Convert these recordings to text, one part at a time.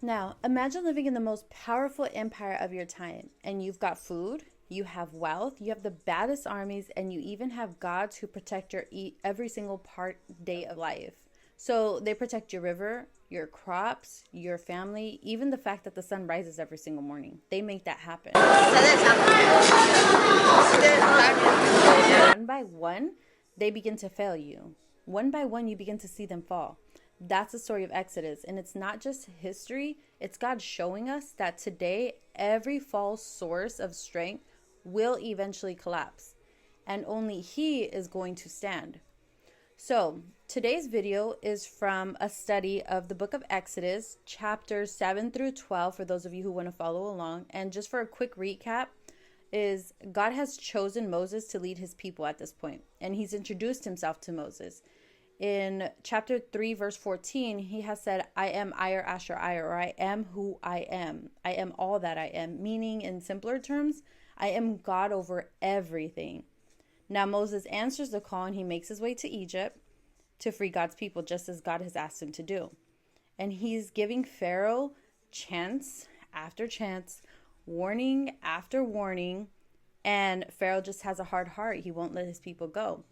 Now, imagine living in the most powerful empire of your time, and you've got food, you have wealth, you have the baddest armies, and you even have gods who protect your every single day of life. So they protect your river, your crops, your family, even the fact that the sun rises every single morning. They make that happen. One by one, they begin to fail you. One by one, you begin to see them fall. That's the story of Exodus. And it's not just history. It's God showing us that today, every false source of strength will eventually collapse. And only He is going to stand. So today's video is from a study of the book of Exodus, chapters 7 through 12, for those of you who want to follow along. And just for a quick recap, is God has chosen Moses to lead his people at this point. And he's introduced himself to Moses. In chapter 3, verse 14, he has said, I am Iyar Asher Iyar, or I am who I am. I am all that I am. Meaning, in simpler terms, I am God over everything. Now, Moses answers the call and he makes his way to Egypt to free God's people, just as God has asked him to do. And he's giving Pharaoh chance after chance, warning after warning, and Pharaoh just has a hard heart. He won't let his people go.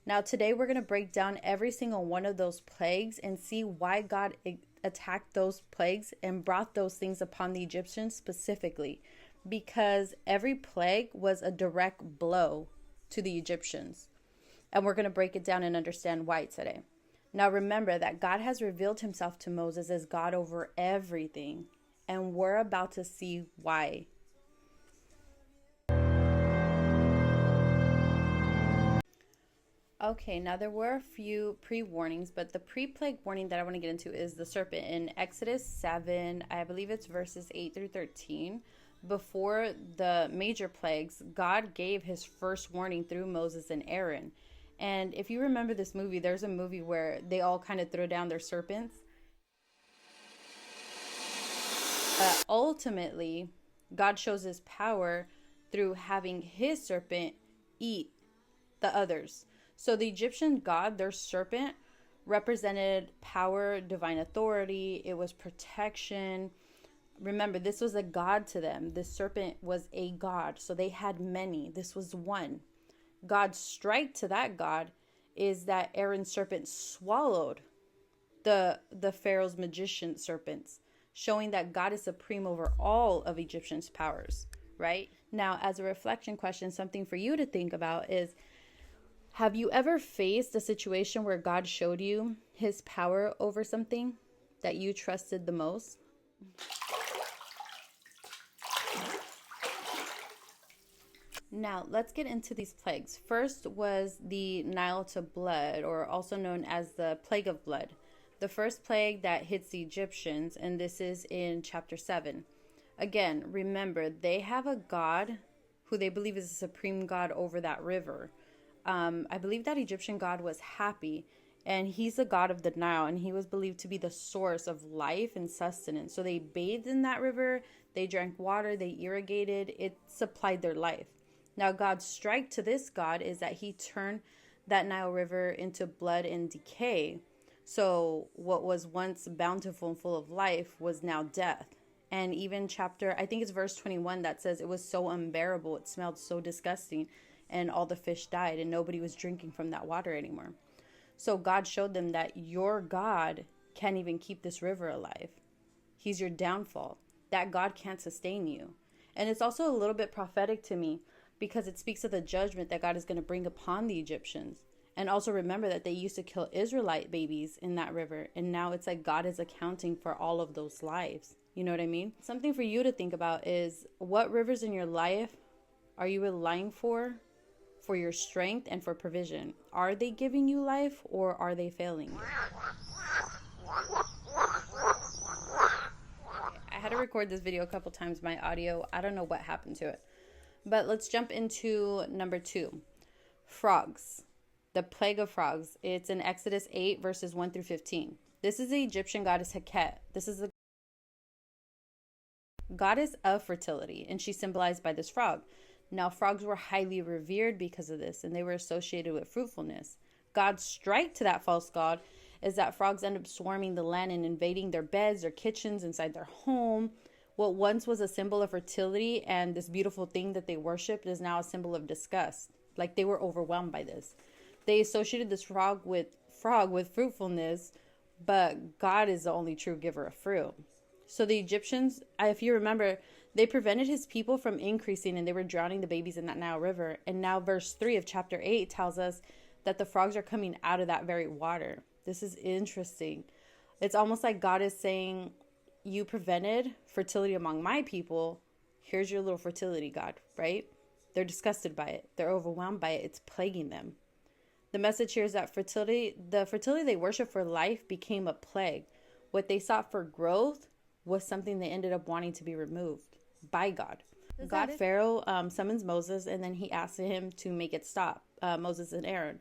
Now, today we're going to break down every single one of those plagues and see why God attacked those plagues and brought those things upon the Egyptians specifically, because every plague was a direct blow to the Egyptians. And we're going to break it down and understand why today. Now, remember that God has revealed himself to Moses as God over everything, and we're about to see why. Okay, now there were a few pre-warnings, but the pre-plague warning that I want to get into is the serpent. In Exodus 7, I believe it's verses 8 through 13, before the major plagues, God gave his first warning through Moses and Aaron. And if you remember this movie, there's a movie where they all kind of throw down their serpents. Ultimately, God shows his power through having his serpent eat the others. So the Egyptian god, their serpent, represented power, divine authority. It was protection. Remember, this was a god to them. This serpent was a god. So they had many. This was one. God's strike to that god is that Aaron's serpent swallowed the Pharaoh's magician serpents, showing that God is supreme over all of Egyptians' powers, right? Now, as a reflection question, something for you to think about is, have you ever faced a situation where God showed you his power over something that you trusted the most? Now, let's get into these plagues. First was the Nile to blood, or also known as the plague of blood. The first plague that hits the Egyptians, and this is in chapter 7. Again, remember, they have a god who they believe is the supreme god over that river. I believe that Egyptian god was Happy, and he's the god of the Nile, and he was believed to be the source of life and sustenance. So they bathed in that river, they drank water, they irrigated, it supplied their life. Now, God's strike to this god is that he turned that Nile river into blood and decay. So what was once bountiful and full of life was now death. And even chapter, I think it's verse 21, that says it was so unbearable, it smelled so disgusting, and all the fish died, and nobody was drinking from that water anymore. So God showed them that your God can't even keep this river alive. He's your downfall. That God can't sustain you. And it's also a little bit prophetic to me, because it speaks of the judgment that God is going to bring upon the Egyptians. And also remember that they used to kill Israelite babies in that river. And now it's like God is accounting for all of those lives. You know what I mean? Something for you to think about is, what rivers in your life are you relying for your strength and for provision? Are they giving you life, or are they failing? I had to record this video a couple times. My audio, I don't know what happened to it. But let's jump into number 2. Frogs. The plague of frogs. It's in Exodus 8, verses 1 through 15. This is the Egyptian goddess Heket. This is the goddess of fertility, and she's symbolized by this frog. Now, frogs were highly revered because of this, and they were associated with fruitfulness. God's strike to that false god is that frogs end up swarming the land and invading their beds, their kitchens, inside their home. What once was a symbol of fertility and this beautiful thing that they worshipped is now a symbol of disgust. Like, they were overwhelmed by this. They associated this frog with fruitfulness, but God is the only true giver of fruit. So the Egyptians, if you remember, they prevented his people from increasing, and they were drowning the babies in that Nile River. And now verse 3 of chapter 8 tells us that the frogs are coming out of that very water. This is interesting. It's almost like God is saying, you prevented fertility among my people. Here's your little fertility, God, right? They're disgusted by it. They're overwhelmed by it. It's plaguing them. The message here is that the fertility they worship for life became a plague. What they sought for growth was something they ended up wanting to be removed by God. Pharaoh summons Moses, and then he asks him to make it stop, Moses and Aaron.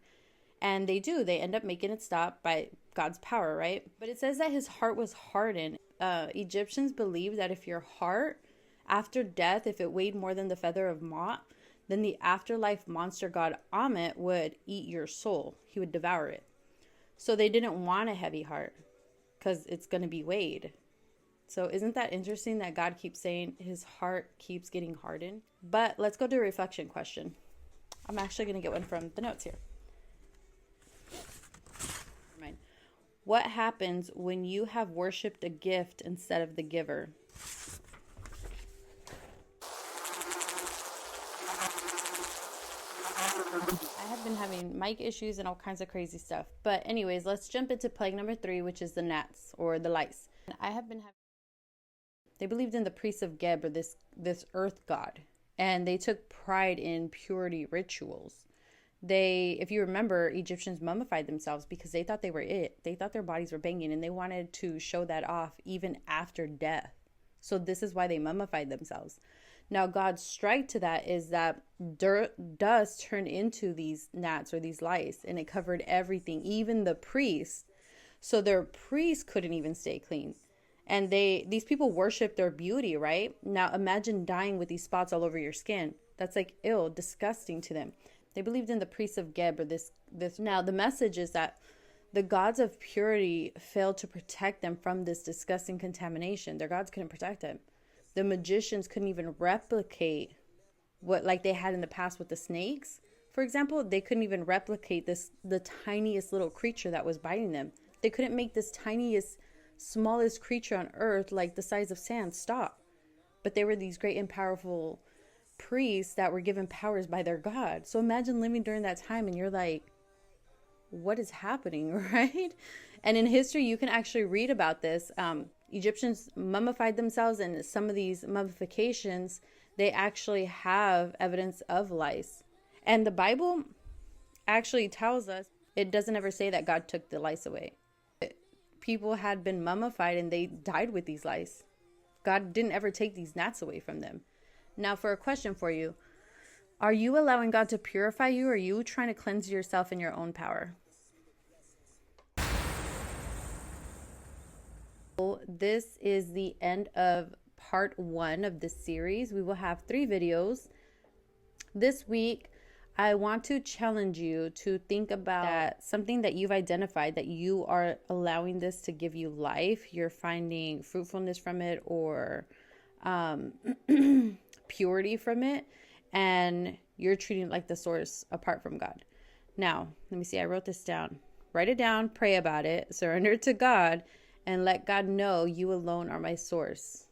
And they do. They end up making it stop by God's power, right? But it says that his heart was hardened. Egyptians believed that if your heart, after death, if it weighed more than the feather of Mot, then the afterlife monster god Ammit would eat your soul. He would devour it. So they didn't want a heavy heart because it's going to be weighed. So isn't that interesting that God keeps saying his heart keeps getting hardened? But let's go to a reflection question. I'm actually going to get one from the notes here. What happens when you have worshipped a gift instead of the giver? I have been having mic issues and all kinds of crazy stuff. But anyways, let's jump into plague number 3, which is the gnats or the lice. They believed in the priests of Geb, or this earth god, and they took pride in purity rituals. If you remember, Egyptians mummified themselves because they thought they were it. They thought their bodies were banging, and they wanted to show that off even after death. So this is why they mummified themselves. Now, God's strike to that is that dust turned into these gnats or these lice, and it covered everything, even the priests. So their priests couldn't even stay clean. And these people worship their beauty, right? Now, imagine dying with these spots all over your skin. That's like ill, disgusting to them. They believed in the priests of Geb, or this. Now, the message is that the gods of purity failed to protect them from this disgusting contamination. Their gods couldn't protect them. The magicians couldn't even replicate what like they had in the past with the snakes. For example, they couldn't even replicate the tiniest little creature that was biting them. They couldn't make this tiniest, smallest creature on earth, like the size of sand, stop. But they were these great and powerful priests that were given powers by their God. So imagine living during that time and you're like, what is happening, right? And in history, you can actually read about this. Egyptians mummified themselves, and some of these mummifications, they actually have evidence of lice. And the Bible actually tells us, it doesn't ever say that God took the lice away. People had been mummified and they died with these lice. God didn't ever take these gnats away from them. Now, for a question for you, are you allowing God to purify you, or are you trying to cleanse yourself in your own power? This is the end of part 1 of this series. We will have 3 videos. This week, I want to challenge you to think about something that you've identified, that you are allowing this to give you life. You're finding fruitfulness from it, or purity from it, and you're treating it like the source apart from God. Now, let me see. I wrote this down. Write it down, pray about it, surrender to God, and let God know you alone are my source,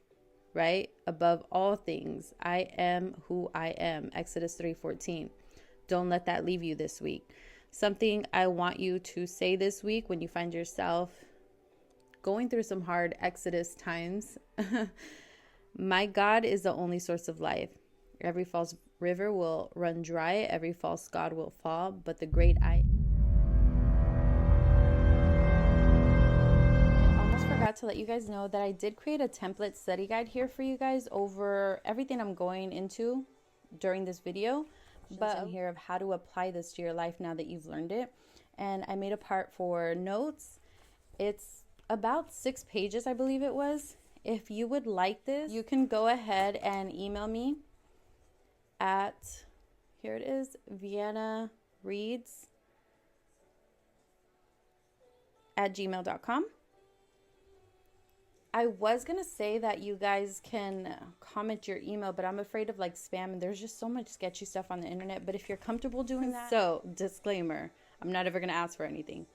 right? Above all things, I am who I am. Exodus 3:14. Don't let that leave you this week. Something I want you to say this week when you find yourself going through some hard Exodus times. My God is the only source of life. Every false river will run dry. Every false god will fall. But the great I almost forgot to let you guys know that I did create a template study guide here for you guys over everything I'm going into during this video. But in here of how to apply this to your life now that you've learned it. And I made a part for notes. It's about 6 pages, I believe it was. If you would like this, you can go ahead and email me at, here it is, viennareads@gmail.com. gmail.com. I was going to say that you guys can comment your email, but I'm afraid of like spam, and there's just so much sketchy stuff on the internet. But if you're comfortable doing that, so disclaimer, I'm not ever going to ask for anything.